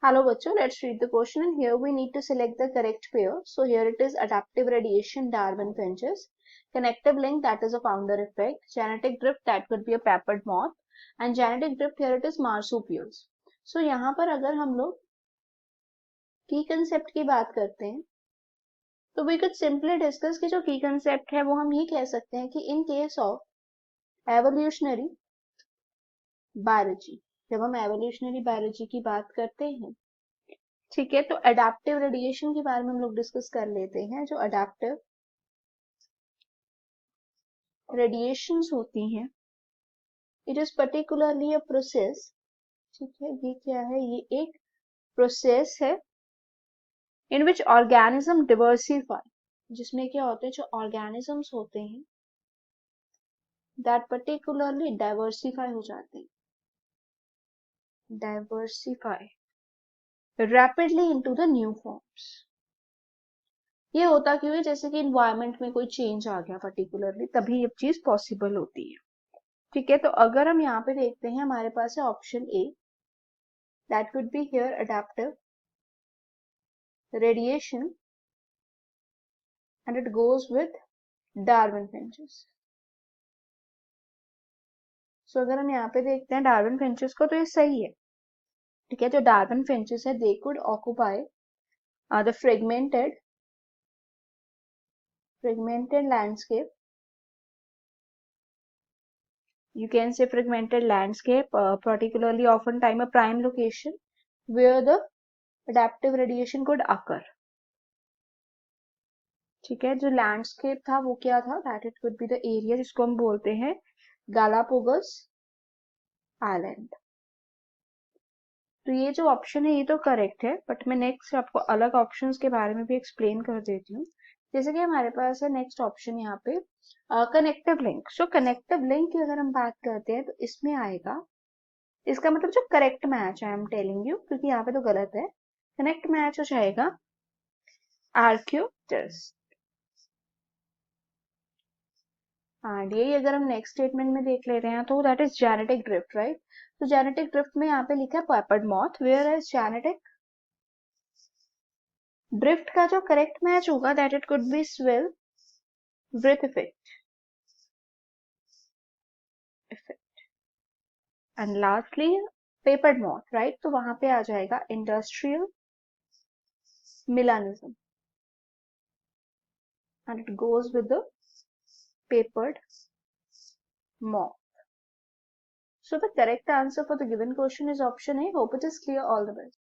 Hello बच्चों, let's read the question and here we need to select the correct pair. So here it is adaptive radiation, Darwin Finches, connective link, that is a founder effect, genetic drift, that could be a peppered moth, and genetic drift here it is marsupials. So यहाँ पर अगर हम लोग की concept की बात करते हैं तो we could simply discuss कि जो की कंसेप्ट है वो हम ये कह सकते हैं कि in case of evolutionary biology, जब हम evolutionary biology की बात करते हैं, ठीक है, तो अडेप्टिव रेडिएशन के बारे में हम लोग डिस्कस कर लेते हैं। जो अडेप्टिव रेडिएशंस होती हैं, it is particularly a process, ठीक है, ये क्या है, ये एक प्रोसेस है इन विच ऑर्गेनिज्म डिवर्सिफाई, जिसमें क्या होते हैं, जो ऑर्गेनिजम्स होते हैं दैट पर्टिकुलरली डाइवर्सिफाई हो जाते हैं, diversify rapidly into the new forms. ये होता क्यों है, जैसे कि इन्वायरमेंट में कोई चेंज आ गया पर्टिकुलरली, तभी ये चीज पॉसिबल होती है। ठीक है, तो अगर हम यहाँ पे देखते हैं, हमारे पास है option A, that could be here adaptive radiation and it goes with Darwin finches. So अगर हम यहाँ पे देखते हैं डार्विन फिंचेस को, तो ये सही है। ठीक है, जो डार्विन फिंचेस है, they could occupy the fragmented landscape, you can say fragmented landscape, particularly often time a prime location where the adaptive radiation could occur. ठीक है, जो लैंडस्केप था वो क्या था, that it could be the area जिसको हम बोलते हैं गालापागोस आइलैंड। तो ये जो ऑप्शन है ये तो करेक्ट है, बट मैं नेक्स्ट आपको अलग ऑप्शंस के बारे में भी एक्सप्लेन कर देती हूँ। जैसे कि हमारे पास है नेक्स्ट ऑप्शन यहाँ पे कनेक्टिव लिंक। सो कनेक्टिव लिंक की अगर हम बात करते हैं तो इसमें आएगा, इसका मतलब जो करेक्ट मैच है, आई एम टेलिंग यू, क्योंकि यहाँ पे तो गलत है, कनेक्ट मैच हो जाएगा आर्क्योटेरिस। एंड यही अगर हम नेक्स्ट स्टेटमेंट में देख ले रहे हैं तो that is genetic drift, right. तो जेनेटिक ड्रिफ्ट में यहाँ पे लिखा है peppered moth, where is genetic drift का जो करेक्ट मैच होगा that it could be Sewall Wright effect. And lastly peppered moth, right, तो वहां पे आ जाएगा industrial melanism and it goes with the papered moth. So the correct answer for the given question is option A. Hope it is clear. All the best.